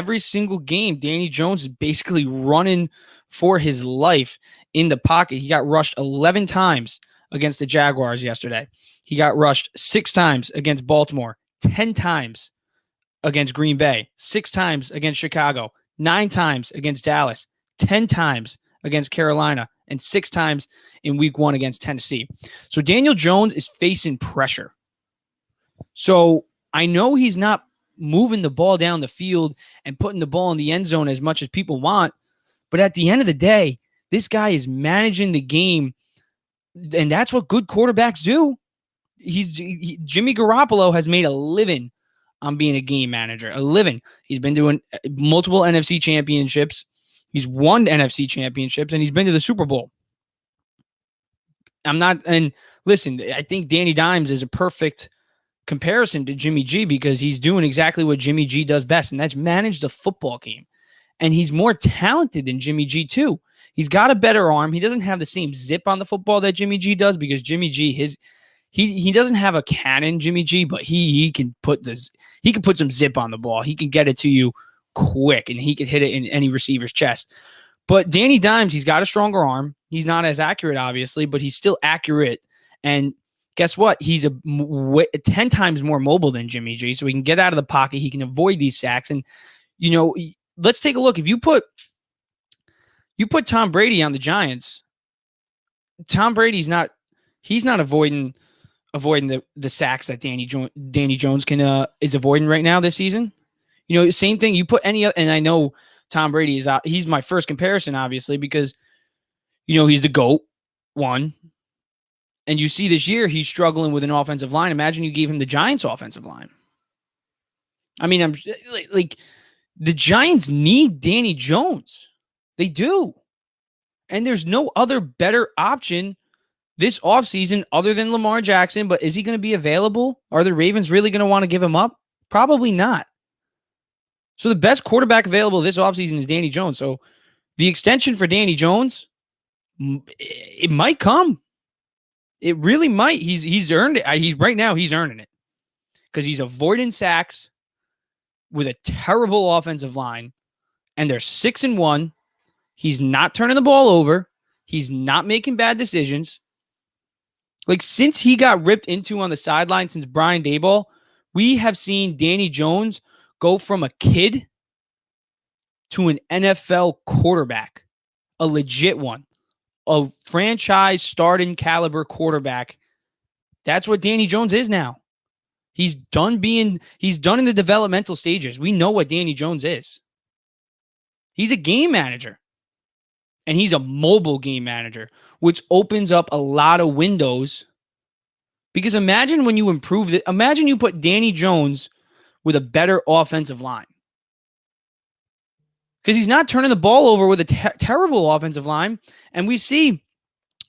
every single game, Danny Jones is basically running for his life in the pocket. He got rushed 11 times against the Jaguars yesterday. He got rushed 6 times against Baltimore, 10 times against Green Bay, 6 times against Chicago, 9 times against Dallas, 10 times against Carolina, and 6 times in week 1 against Tennessee. So Daniel Jones is facing pressure. So I know he's not moving the ball down the field and putting the ball in the end zone as much as people want, but at the end of the day, this guy is managing the game, and that's what good quarterbacks do. Jimmy Garoppolo has made a living on being a game manager, a living. He's been doing multiple NFC championships. He's won NFC championships, and he's been to the Super Bowl. And listen, I think Danny Dimes is a perfect comparison to Jimmy G because he's doing exactly what Jimmy G does best, and that's manage the football game. And he's more talented than Jimmy G too. He's got a better arm. He doesn't have the same zip on the football that Jimmy G does because Jimmy G, he doesn't have a cannon, Jimmy G, but he can put some zip on the ball. He can get it to you quick, and he can hit it in any receiver's chest. But Danny Dimes, he's got a stronger arm. He's not as accurate, obviously, but he's still accurate. And guess what? He's 10 times more mobile than Jimmy G, so he can get out of the pocket. He can avoid these sacks. And, let's take a look. If you put Tom Brady on the Giants, Tom Brady's not avoiding the sacks that Danny Jones is avoiding right now this season. Same thing. You put any other, and I know Tom Brady he's my first comparison, obviously, because he's the GOAT, one. And you see this year he's struggling with an offensive line. Imagine you gave him the Giants' offensive line. I mean, I'm like the Giants need Danny Jones. They do. And there's no other better option this offseason other than Lamar Jackson. But is he going to be available? Are the Ravens really going to want to give him up? Probably not. So the best quarterback available this offseason is Danny Jones. So the extension for Danny Jones, it might come. It really might. He's earned it. Right now he's earning it because he's avoiding sacks with a terrible offensive line, and they're 6-1. He's not turning the ball over. He's not making bad decisions. Like, since he got ripped into on the sideline, since Brian Daboll, we have seen Danny Jones go from a kid to an NFL quarterback, a legit one. A franchise starting caliber quarterback. That's what Danny Jones is now. He's done in the developmental stages. We know what Danny Jones is. He's a game manager. And he's a mobile game manager, which opens up a lot of windows. Because imagine when you improve it. Imagine you put Danny Jones with a better offensive line. Because he's not turning the ball over with a terrible offensive line. And we see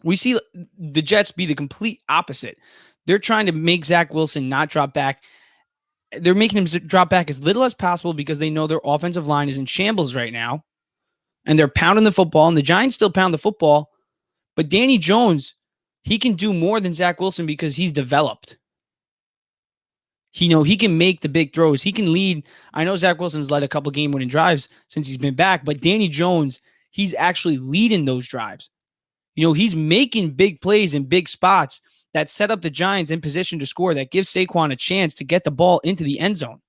the Jets be the complete opposite. They're trying to make Zach Wilson not drop back. They're making him drop back as little as possible because they know their offensive line is in shambles right now. And they're pounding the football. And the Giants still pound the football. But Danny Jones, he can do more than Zach Wilson because he's developed. He can make the big throws. He can lead. I know Zach Wilson's led a couple game-winning drives since he's been back, but Danny Jones, he's actually leading those drives. He's making big plays in big spots that set up the Giants in position to score, that gives Saquon a chance to get the ball into the end zone.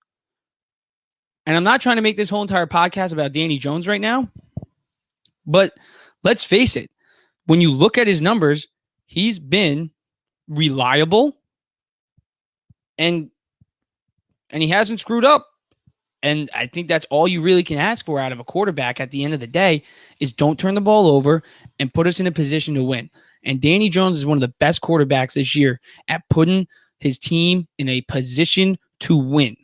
And I'm not trying to make this whole entire podcast about Danny Jones right now, but let's face it. When you look at his numbers, he's been reliable and he hasn't screwed up. And I think that's all you really can ask for out of a quarterback at the end of the day is don't turn the ball over and put us in a position to win. And Danny Jones is one of the best quarterbacks this year at putting his team in a position to win.